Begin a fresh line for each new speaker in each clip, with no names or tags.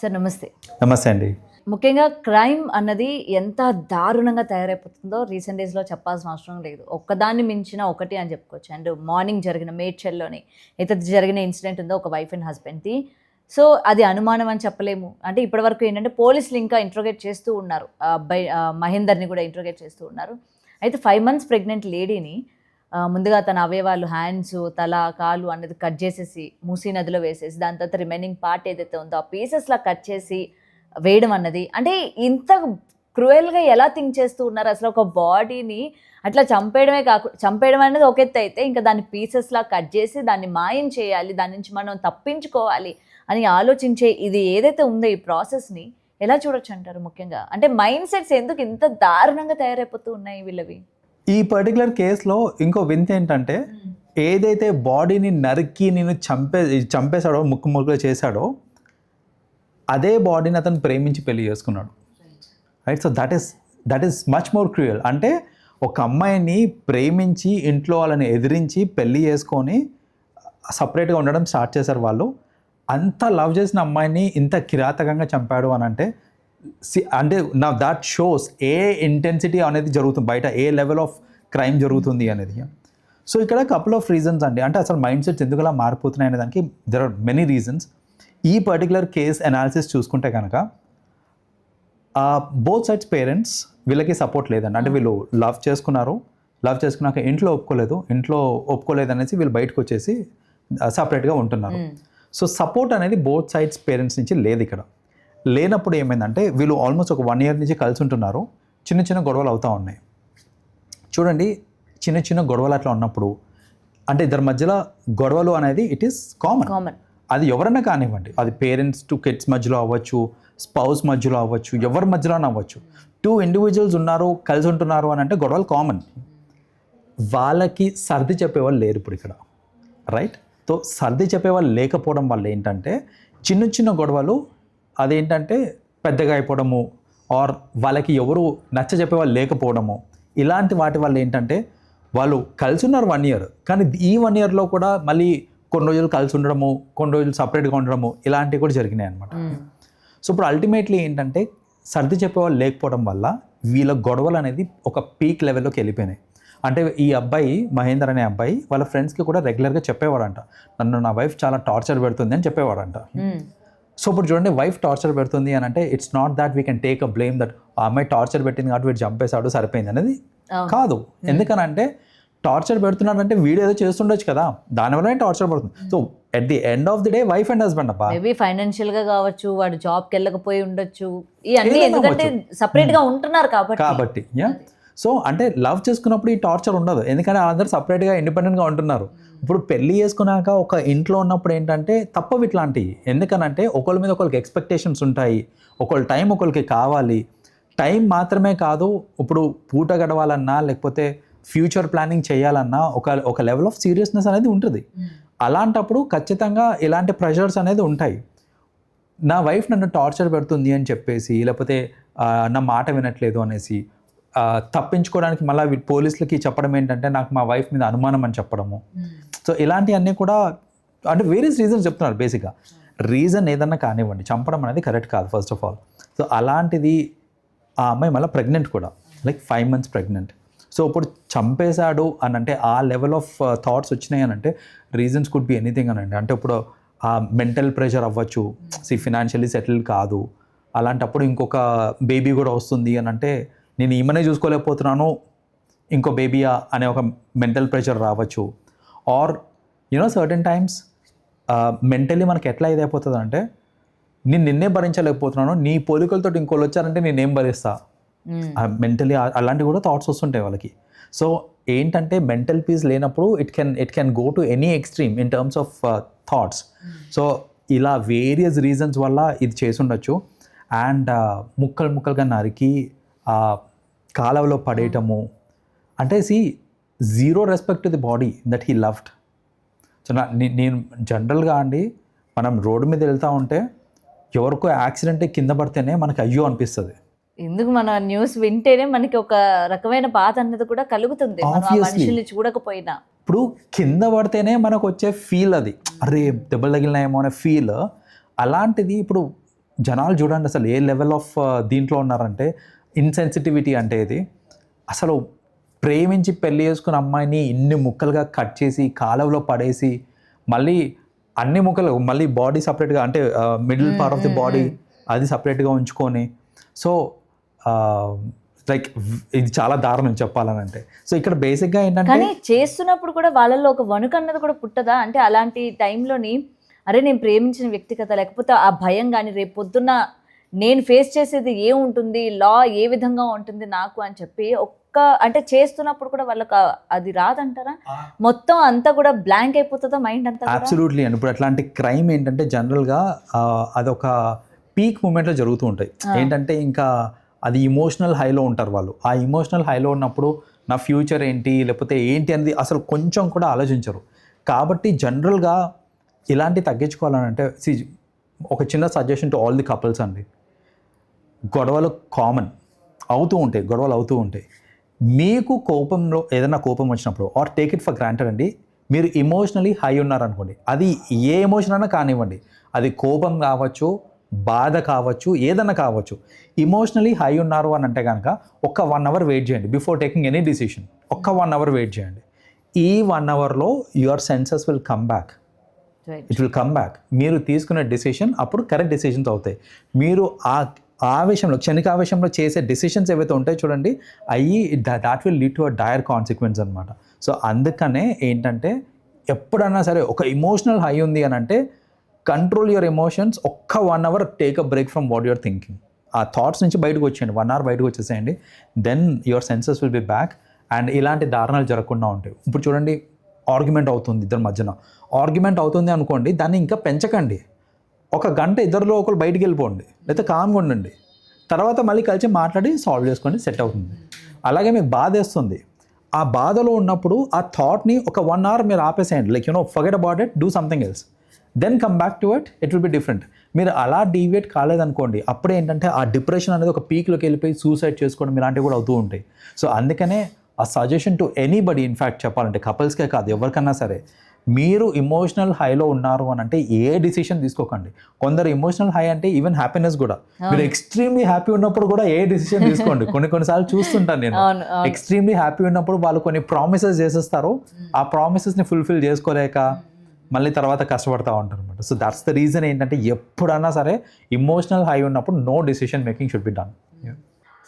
Sir నమస్తే.
నమస్తే అండి.
ముఖ్యంగా క్రైమ్ అన్నది ఎంత దారుణంగా తయారైపోతుందో రీసెంట్ డేస్‌లో చెప్పాల్సిన అవసరం లేదు. ఒక్కదాన్ని మించిన ఒకటి అని చెప్పుకోవచ్చు. అండ్ మార్నింగ్ జరిగిన మేడ్చల్‌లోని ఏదైతే జరిగిన ఇన్సిడెంట్ ఉందో ఒక వైఫ్ అండ్ హస్బెండ్‌ది. సో, అది అనుమానం అని చెప్పలేము. అంటే ఇప్పటివరకు ఏంటంటే పోలీసులు ఇంకా ఇంట్రోగేట్ చేస్తూ ఉన్నారు. మహేందర్‌ని కూడా ఇంట్రోగేట్ చేస్తూ ఉన్నారు. అయితే 5 మంత్స్ ప్రెగ్నెంట్ లేడీని ముందుగా తన అవయవాలు హ్యాండ్స్, తల, కాలు అనేది కట్ చేసేసి మూసీ నదిలో వేసేసి దాని తర్వాత రిమైనింగ్ పార్ట్ ఏదైతే ఉందో ఆ పీసెస్‌లా కట్ చేసి వేయడం అన్నది అంటే ఇంత క్రూయల్‌గా ఎలా థింక్ చేస్తూ ఉన్నారు? అసలు ఒక బాడీని అట్లా చంపేయడం అనేది ఒక ఎత్తు అయితే ఇంకా దాన్ని పీసెస్‌లా కట్ చేసి దాన్ని మాయం చేయాలి. దాని నుంచి మనం తప్పించుకోవాలి అని ఆలోచించే ఇది ఏదైతే ఉందో ఈ ప్రాసెస్‌ని ఎలా చూడొచ్చంటారు ముఖ్యంగా? అంటే మైండ్ సెట్స్ ఎందుకు ఇంత దారుణంగా తయారైపోతూ ఉన్నాయి వీళ్ళవి?
ఈ పర్టిక్యులర్ కేస్‌లో ఇంకో వింత ఏంటంటే, ఏదైతే బాడీని నరికి నేను చంపేసాడో, ముక్కు ముక్కలు చేశాడో, అదే బాడీని అతను ప్రేమించి పెళ్లి చేసుకున్నాడు. Right. So that is much more cruel. అంటే ఒక అమ్మాయిని ప్రేమించి ఇంట్లో వాళ్ళని ఎదిరించి పెళ్లి చేసుకొని సపరేట్గా ఉండడం స్టార్ట్ చేశారు వాళ్ళు. అంత లవ్ చేసిన అమ్మాయిని ఇంత కిరాతకంగా చంపాడు అని అంటే నా దాట్ షోస్ ఏ ఇంటెన్సిటీ అనేది జరుగుతుంది బయట, ఏ లెవెల్ ఆఫ్ క్రైమ్ జరుగుతుంది అనేది. సో ఇక్కడ కపుల్ ఆఫ్ రీజన్స్ అండి. అంటే అసలు మైండ్ సెట్స్ ఎందుకు అలా మారిపోతున్నాయి అనే దానికి దెర్ ఆర్ మెనీ రీజన్స్. ఈ పర్టికులర్ కేస్ అనాలిసిస్ చూసుకుంటే కనుక బోత్ సైడ్స్ పేరెంట్స్ వీళ్ళకి సపోర్ట్ లేదండి. అంటే వీళ్ళు లవ్ చేసుకున్నాక ఇంట్లో ఒప్పుకోలేదు అనేసి వీళ్ళు బయటకు వచ్చేసి సపరేట్గా ఉంటున్నారు. సో సపోర్ట్ అనేది బోత్ సైడ్స్ పేరెంట్స్ నుంచి లేదు ఇక్కడ. లేనప్పుడు ఏమైందంటే వీళ్ళు ఆల్మోస్ట్ ఒక 1 year నుంచి కలిసి ఉంటున్నారు. చిన్న చిన్న గొడవలు అవుతూ ఉన్నాయి. చూడండి, చిన్న చిన్న గొడవలు అట్లా ఉన్నప్పుడు అంటే ఇద్దరి మధ్యలో గొడవలు అనేది ఇట్ ఈస్ కామన్. అది ఎవరన్నా కానివ్వండి, అది పేరెంట్స్ టు కిడ్స్ మధ్యలో అవ్వచ్చు, స్పౌస్ మధ్యలో అవ్వచ్చు, ఎవరి మధ్యలోనే అవ్వచ్చు. 2 individuals ఉన్నారు, కలిసి ఉంటున్నారు అని అంటే గొడవలు కామన్. వాళ్ళకి సర్ది చెప్పేవాళ్ళు లేరు ఇప్పుడు ఇక్కడ. రైట్. సో సర్ది చెప్పేవాళ్ళు లేకపోవడం వల్ల ఏంటంటే చిన్న చిన్న గొడవలు అదేంటంటే పెద్దగా అయిపోవడము, ఆర్ వాళ్ళకి ఎవరు నచ్చ చెప్పేవాళ్ళు లేకపోవడము, ఇలాంటి వాటి వల్ల ఏంటంటే వాళ్ళు కలిసి ఉన్నారు 1 year, కానీ ఈ 1 yearలో కూడా మళ్ళీ కొన్ని రోజులు కలిసి ఉండడము, కొన్ని రోజులు సపరేట్గా ఉండడము, ఇలాంటివి కూడా జరిగినాయి అనమాట. సో ఇప్పుడు అల్టిమేట్లీ ఏంటంటే సర్ది చెప్పేవాళ్ళు లేకపోవడం వల్ల వీళ్ళ గొడవలు అనేది ఒక పీక్ లెవెల్లోకి వెళ్ళిపోయినాయి. అంటే ఈ అబ్బాయి మహేందర్ అనే అబ్బాయి వాళ్ళ ఫ్రెండ్స్కి కూడా రెగ్యులర్గా చెప్పేవాడంట, నన్ను నా వైఫ్ చాలా టార్చర్ పెడుతుంది అని చెప్పేవాడంట. సో ఇప్పుడు చూడండి, వైఫ్ టార్చర్ పెడుతుంది అని అంటే it's not that we can take a blame that ఆ అమ్మాయి టార్చర్ పెట్టింది కాబట్టి వీడు చంపేశాడు సరిపోయింది అనేది కాదు. ఎందుకనంటే టార్చర్ పెడుతున్నాడంటే వీడు ఏదో చేస్తుండొచ్చు కదా, దానివల్లనే టార్చర్ పడుతుంది. So at the end of the day wife and husband అబ్బా,
మేబీ ఫైనాన్షియల్ గా కావచ్చు, వాడు జాబ్కి వెళ్ళకపోయి ఉండొచ్చు, ఇవన్నీ ఎందుకంటే సపరేట్ గా ఉంటున్నారు కాబట్టి.
సో అంటే లవ్ చేసుకున్నప్పుడు ఈ టార్చర్ ఉండదు, ఎందుకంటే అందరూ సపరేట్గా ఇండిపెండెంట్గా ఉంటున్నారు. ఇప్పుడు పెళ్లి చేసుకున్నాక ఒక ఇంట్లో ఉన్నప్పుడు ఏంటంటే తప్పవు ఇట్లాంటివి. ఎందుకనంటే ఒకళ్ళ మీద ఒకరికి ఎక్స్పెక్టేషన్స్ ఉంటాయి, ఒకళ్ళ టైం ఒకరికి కావాలి. టైం మాత్రమే కాదు, ఇప్పుడు పూట గడవాలన్నా లేకపోతే ఫ్యూచర్ ప్లానింగ్ చేయాలన్నా ఒక లెవెల్ ఆఫ్ సీరియస్నెస్ అనేది ఉంటుంది. అలాంటప్పుడు ఖచ్చితంగా ఇలాంటి ప్రెషర్స్ అనేది ఉంటాయి. నా వైఫ్ నన్ను టార్చర్ పెడుతుంది అని చెప్పేసి, లేకపోతే నా మాట వినట్లేదు అనేసి తప్పించుకోవడానికి మళ్ళీ పోలీసులకి చెప్పడం ఏంటంటే నాకు మా వైఫ్ మీద అనుమానం అని చెప్పడము. సో ఇలాంటివన్నీ కూడా అంటే వేరియస్ రీజన్స్ చెప్తున్నారు. బేసిక్గా రీజన్ ఏదన్నా కానివ్వండి, చంపడం అనేది కరెక్ట్ కాదు ఫస్ట్ ఆఫ్ ఆల్. సో అలాంటిది ఆ అమ్మాయి మళ్ళీ ప్రెగ్నెంట్ కూడా, లైక్ 5 months ప్రెగ్నెంట్. సో ఇప్పుడు చంపేశాడు అని అంటే ఆ లెవెల్ ఆఫ్ థాట్స్ వచ్చినాయి అని అంటే రీజన్స్ కుడ్ బి ఎనీథింగ్ అనండి. అంటే ఇప్పుడు ఆ మెంటల్ ప్రెషర్ అవ్వచ్చు, ఫినాన్షియలీ సెటిల్ కాదు, అలాంటప్పుడు ఇంకొక బేబీ కూడా వస్తుంది అని అంటే నేను ఈమెనే చూసుకోలేకపోతున్నాను, ఇంకో బేబీయా అనే ఒక మెంటల్ ప్రెషర్ రావచ్చు. ఆర్ సర్టెన్ టైమ్స్ మెంటలీ మనకి ఎట్లా ఇదైపోతుంది అంటే నేను నిన్నే భరించలేకపోతున్నాను, నీ పోలికలతో ఇంకోళ్ళు వచ్చారంటే నేనేం భరిస్తా, మెంటలీ అలాంటివి కూడా థాట్స్ వస్తుంటాయి వాళ్ళకి. సో ఏంటంటే మెంటల్ పీస్ లేనప్పుడు it can go to any extreme in terms of thoughts. So ఇలా వేరియస్ రీజన్స్ వల్ల ఇది చేసి ఉండొచ్చు. అండ్ ముక్కలుగా నరికి కాలువలో పడేయటము అంటే zero respect to the body that he loved. So నేను జనరల్గా అండి, మనం రోడ్డు మీద వెళ్తూ ఉంటే ఎవరికో యాక్సిడెంట్ కింద పడితేనే మనకి అయ్యో అనిపిస్తుంది.
ఎందుకు మన న్యూస్ వింటేనే మనకి ఒక రకమైన బాధ అనేది కూడా కలుగుతుంది, మనుషుల్ని చూడకపోయినా.
ఇప్పుడు కింద పడితేనే మనకు వచ్చే ఫీల్ అది, అరే దెబ్బలు తగిలినాయేమో అనే ఫీల్. అలాంటిది ఇప్పుడు జనాలు చూడండి అసలు ఏ లెవెల్ ఆఫ్ దీంట్లో ఉన్నారంటే, ఇన్సెన్సిటివిటీ అంటే ఇది అసలు ప్రేమించి పెళ్లి చేసుకున్న అమ్మాయిని ఇన్ని ముక్కలుగా కట్ చేసి కాలువలో పడేసి మళ్ళీ అన్ని ముక్కలు మళ్ళీ బాడీ సపరేట్గా అంటే middle part of the body అది సపరేట్గా ఉంచుకొని, సో లైక్ ఇది చాలా దారుణం చెప్పాలని అంటే. సో ఇక్కడ బేసిక్గా ఏంటంటే
కానీ చేస్తున్నప్పుడు కూడా వాళ్ళల్లో ఒక వణుకు అన్నది కూడా పుట్టదా? అంటే అలాంటి టైంలోని అరే నేను ప్రేమించిన వ్యక్తి కదా, లేకపోతే ఆ భయం కానీ రేపు పొద్దున్న నేను ఫేస్ చేసేది ఏముంటుంది, లా ఏ విధంగా ఉంటుంది నాకు అని చెప్పి అంటే చేస్తున్నప్పుడు కూడా వాళ్ళకి అది రాదంటారా? మొత్తం అంతా కూడా బ్లాంక్ అయిపోతుందా మైండ్ అంతా?
అబ్సల్యూట్లీ అండి. ఇప్పుడు అట్లాంటి క్రైమ్ ఏంటంటే జనరల్గా అదొక పీక్ మూమెంట్లో జరుగుతూ ఉంటాయి. ఏంటంటే ఇంకా అది ఇమోషనల్ హైలో ఉంటారు వాళ్ళు. ఆ ఇమోషనల్ హైలో ఉన్నప్పుడు నా ఫ్యూచర్ ఏంటి లేకపోతే ఏంటి అనేది అసలు కొంచెం కూడా ఆలోచించరు. కాబట్టి జనరల్గా ఇలాంటి తగ్గించుకోవాలంటే ఒక చిన్న suggestion to all the couples అండి. గొడవలు కామన్ గొడవలు అవుతూ ఉంటాయి. మీకు కోపంలో ఏదైనా కోపం వచ్చినప్పుడు or take it for granted అండి, మీరు ఇమోషనలీ హై ఉన్నారనుకోండి, అది ఏ ఎమోషన్ అయినా కానివ్వండి, అది కోపం కావచ్చు, బాధ కావచ్చు, ఏదైనా కావచ్చు, ఇమోషనలీ హై ఉన్నారు అని అంటే కనుక ఒక 1 hour వెయిట్ చేయండి బిఫోర్ టేకింగ్ ఎనీ డిసిషన్. ఒక్క 1 hour వెయిట్ చేయండి. ఈ 1 hourలో your senses will come back. It will come back. మీరు తీసుకునే డెసిషన్ అప్పుడు కరెక్ట్ డెసిషన్స్ అవుతాయి. మీరు ఆవేశంలో క్షణికావేశంలో చేసే డెసిషన్స్ ఏవైతే ఉంటాయో చూడండి, అవి that will lead to a dire consequence అనమాట. సో అందుకనే ఏంటంటే ఎప్పుడన్నా సరే ఒక ఇమోషనల్ హై ఉంది అని అంటే కంట్రోల్ యువర్ ఎమోషన్స్. ఒక్క 1 hour take a break from what your thinking. ఆ థాట్స్ నుంచి బయటకు వచ్చేయండి. 1 hour బయటకు వచ్చేసేయండి. Then your senses will be back and ఇలాంటి దారుణాలు జరగకుండా ఉంటాయి. ఇప్పుడు చూడండి, ఆర్గ్యుమెంట్ అవుతుంది ఇద్దరి మధ్యన. ఆర్గ్యుమెంట్ అవుతుంది అనుకోండి, దాన్ని ఇంకా పెంచకండి. 1 గంట ఇద్దరిలో ఒకరు బయటికి వెళ్ళిపోండి, లేకపోతే కామ్గా ఉండండి. తర్వాత మళ్ళీ కలిసి మాట్లాడి సాల్వ్ చేసుకోండి, సెట్ అవుతుంది. అలాగే మీకు బాధ వేస్తుంది, ఆ బాధలో ఉన్నప్పుడు ఆ థాట్ని ఒక 1 hour మీరు ఆపేసేయండి. Like forget about it, do something else, then come back to it will be different. మీరు అలా డీవియేట్ కాలేదనుకోండి, అప్పుడే ఏంటంటే ఆ డిప్రెషన్ అనేది ఒక పీక్లోకి వెళ్ళిపోయి సూసైడ్ చేసుకోవడం ఇలాంటివి కూడా అవుతూ ఉంటాయి. సో అందుకనే ఆ సజెషన్ టు ఎనీబడి, ఇన్ఫ్యాక్ట్ చెప్పాలంటే కపుల్స్కే కాదు ఎవరికన్నా సరే, మీరు ఇమోషనల్ హైలో ఉన్నారు అని అంటే ఏ డిసిషన్ తీసుకోకండి. కొందరు ఇమోషనల్ హై అంటే ఈవెన్ హ్యాపీనెస్ కూడా, మీరు ఎక్స్ట్రీమ్లీ హ్యాపీ ఉన్నప్పుడు కూడా ఏ డిసిషన్ తీసుకోండి. కొన్నిసార్లు చూస్తుంటాను నేను, ఎక్స్ట్రీమ్లీ హ్యాపీ ఉన్నప్పుడు వాళ్ళు కొన్ని ప్రామిసెస్ చేసేస్తారు, ఆ ప్రామిసెస్ని ఫుల్ఫిల్ చేసుకోలేక మళ్ళీ తర్వాత కష్టపడతా ఉంటారు అనమాట. సో దట్స్ ద రీజన్ ఏంటంటే ఎప్పుడన్నా సరే ఇమోషనల్ హై ఉన్నప్పుడు no decision making should be done.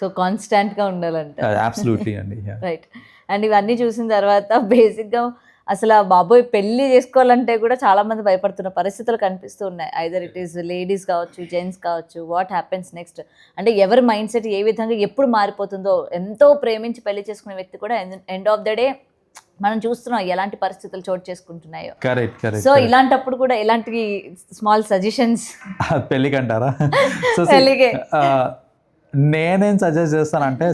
So కాన్స్టాంట్గా ఉండాలంట.
అబ్సల్యూట్లీ అండి.
రైట్. అండ్ ఇవన్నీ చూసిన తర్వాత బేసిక్గా అసలు బాబోయ్ పెళ్ళి చేసుకోవాలంటే కూడా చాలామంది భయపడుతున్న పరిస్థితులు కనిపిస్తూ ఉన్నాయి. ఐదర్ ఇట్ ఈస్ లేడీస్ కావచ్చు, జెంట్స్ కావచ్చు. వాట్ హ్యాపెన్స్ నెక్స్ట్ అంటే ఎవరి మైండ్ సెట్ ఏ విధంగా ఎప్పుడు మారిపోతుందో, ఎంతో ప్రేమించి పెళ్లి చేసుకునే వ్యక్తి కూడా ఎండ్ ఆఫ్ ద డే మనం చూస్తున్నాం ఎలాంటి పరిస్థితులు చోటు చేసుకుంటున్నాయో. సో ఇలాంటప్పుడు కూడా ఎలాంటి స్మాల్ సజెషన్స్
పెళ్ళికంటారా? సో నేనేం సజెస్ట్ చేస్తానంటే,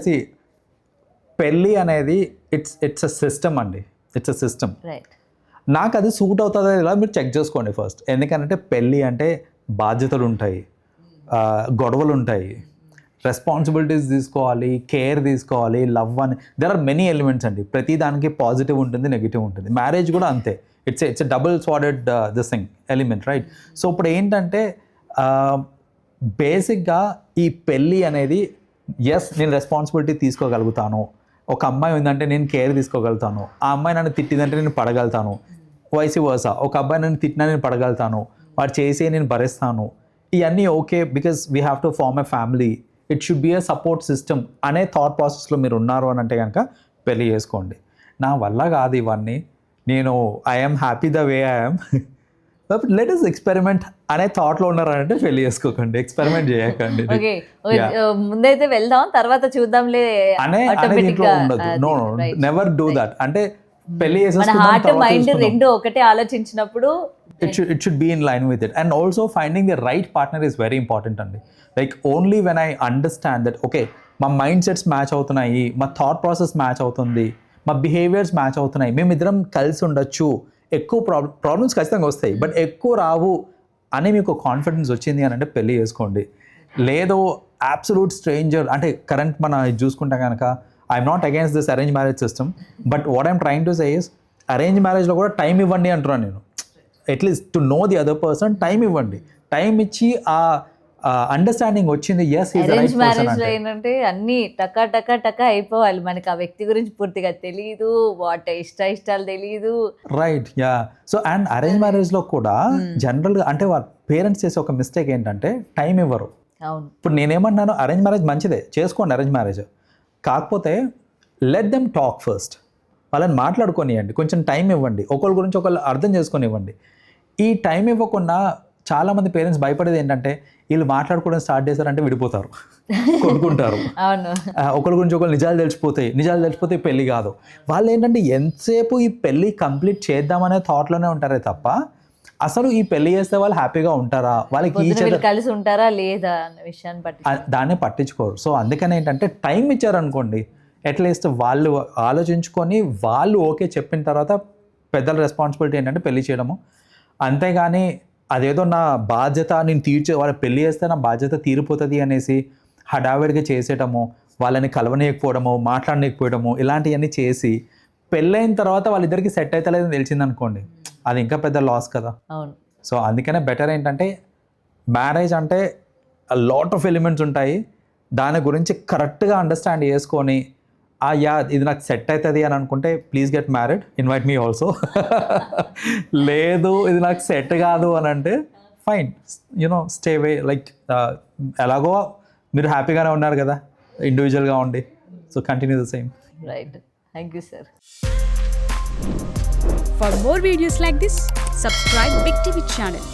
పెళ్ళి అనేది ఇట్స్ అ సిస్టమ్ అండి. It's a system.
రైట్.
నాకు అది సూట్ అవుతుందో ఇలా మీరు చెక్ చేసుకోండి ఫస్ట్. ఎందుకంటే పెళ్ళి అంటే బాధ్యతలు ఉంటాయి, గొడవలు ఉంటాయి, రెస్పాన్సిబిలిటీస్ తీసుకోవాలి, కేర్ తీసుకోవాలి, లవ్ అని దెర్ ఆర్ మెనీ ఎలిమెంట్స్ అండి. ప్రతి దానికి పాజిటివ్ ఉంటుంది, నెగిటివ్ ఉంటుంది. మ్యారేజ్ కూడా అంతే. It's a double sworded this thing element, right? So ఇప్పుడు ఏంటంటే బేసిక్గా ఈ పెళ్ళి అనేది, ఎస్ నేను రెస్పాన్సిబిలిటీ తీసుకోగలుగుతాను. ఒక అమ్మాయి ఉందంటే నేను కేర్ తీసుకోగలుగుతాను. ఆ అమ్మాయి నన్ను తిట్టిందంటే నేను పడగలుగుతాను. వైస్ వర్సా, ఒక అబ్బాయి నన్ను తిట్టినా నేను పడగలుగుతాను. వాడు చేసే నేను భరిస్తాను. ఇవన్నీ okay, because we have to form a family. It should be a support system అనే థాట్ ప్రాసెస్లో మీరు ఉన్నారు అని అంటే కనుక పెళ్ళి చేసుకోండి. నా వల్ల కాదు ఇవన్నీ, నేను I'm happy the way I'm, let us experiment అనే థాట్లో ఉన్నారంటే పెళ్లి చేసుకోకండి, ఎక్స్పెరిమెంట్ చేయకండి.
ముందైతే వెళ్దాం తర్వాత చూద్దాంలే
అనే దీంట్లో ఉండదు. No, never do that. అంటే పెళ్లి
రెండు ఒకటే ఆలోచించినప్పుడు
it should be in line with it. And also finding the right partner is very important అండి. Like only when I understand that okay, మా మైండ్ సెట్స్ మ్యాచ్ అవుతున్నాయి, మా థాట్ ప్రాసెస్ మ్యాచ్ అవుతుంది, మా బిహేవియర్స్ మ్యాచ్ అవుతున్నాయి, మేమిద్దరం కలిసి ఉండొచ్చు, ఎక్కువ ప్రాబ్లమ్స్ ఖచ్చితంగా వస్తాయి బట్ ఎక్కువ రావు అని మీకు కాన్ఫిడెన్స్ వచ్చింది అని అంటే పెళ్ళి చేసుకోండి. లేదో అబ్సల్యూట్ స్ట్రేంజర్ అంటే కరెంట్ మన చూసుకుంటే కనుక I'm not against this arrange marriage system, but what I'm trying to say is arrange మ్యారేజ్లో కూడా టైం ఇవ్వండి అంటున్నాను నేను. At least to know the other person time ఇవ్వండి. టైం ఇచ్చి అండర్స్టాండింగ్ వచ్చింది, yes is
arrange
right
marriage
person
లో
అంటే.
ఏంటంటే అన్ని టకా టకా టకా అయిపోవాలి, మనకి ఆ వ్యక్తి గురించి పూర్తిగా తెలియదు, వాటి ఇష్టాలు తెలియదు.
Right, yeah. So and arrange మ్యారేజ్లో కూడా జనరల్గా అంటే వాళ్ళ పేరెంట్స్ చేసే ఒక మిస్టేక్ ఏంటంటే టైం ఇవ్వరు.
అవును,
ఇప్పుడు నేనేమన్నాను, అరేంజ్ మ్యారేజ్ మంచిదే, చేసుకోండి అరేంజ్ మ్యారేజ్, కాకపోతే లెట్ దెమ్ టాక్ ఫస్ట్, వాళ్ళని మాట్లాడుకొనివ్వండి, కొంచెం టైం ఇవ్వండి, ఒకరి గురించి ఒకళ్ళు అర్థం చేసుకొని ఇవ్వండి. ఈ టైం ఇవ్వకుండా చాలామంది పేరెంట్స్ భయపడేది ఏంటంటే వీళ్ళు మాట్లాడుకోవడం స్టార్ట్ చేశారంటే విడిపోతారు, కొట్టుకుంటారు,
అవును,
ఒకరి గురించి ఒకరు నిజాలు తెలిసిపోతే పెళ్ళి కాదు. వాళ్ళు ఏంటంటే ఎంతసేపు ఈ పెళ్ళి కంప్లీట్ చేద్దామనే థాట్లోనే ఉంటారే తప్ప అసలు ఈ పెళ్లి చేస్తే వాళ్ళు హ్యాపీగా ఉంటారా, వాళ్ళకి ఈ
పొద్దున వీళ్ళు కలిసి ఉంటారా లేదా అన్న విషయాన్ని బట్టి
దాన్ని పట్టించుకోరు. సో అందుకని ఏంటంటే టైం ఇచ్చారనుకోండి, అట్లీస్ట్ వాళ్ళు ఆలోచించుకొని వాళ్ళు ఓకే చెప్పిన తర్వాత పెద్దల రెస్పాన్సిబిలిటీ ఏంటంటే పెళ్లి చేయడము. అంతేగాని అదేదో నా బాధ్యత నేను వాళ్ళ పెళ్లి చేస్తే నా బాధ్యత తీరిపోతుంది అనేసి హడావిడిగా చేసేయటము, వాళ్ళని కలవనీయకపోవడము, మాట్లాడనీయకపోవడము, ఇలాంటివన్నీ చేసి పెళ్ళైన తర్వాత వాళ్ళిద్దరికి సెట్ అవుతలేదని తెలిసిందనుకోండి, అది ఇంకా పెద్ద లాస్ కదా.
అవును.
సో అందుకనే బెటర్ ఏంటంటే మ్యారేజ్ అంటే లాట్ ఆఫ్ ఎలిమెంట్స్ ఉంటాయి, దాని గురించి కరెక్ట్గా అండర్స్టాండ్ చేసుకొని యా ఇది నాకు సెట్ అవుతుంది అని అనుకుంటే please get married, invite me also. లేదు ఇది నాకు సెట్ కాదు అని అంటే ఫైన్, యునో స్టే వే, లైక్ ఎలాగో మీరు హ్యాపీగానే ఉన్నారు కదా ఇండివిజువల్గా ఉండి, so continue the same.
Right, thank you sir.
For more videos like this, subscribe Big TV channel.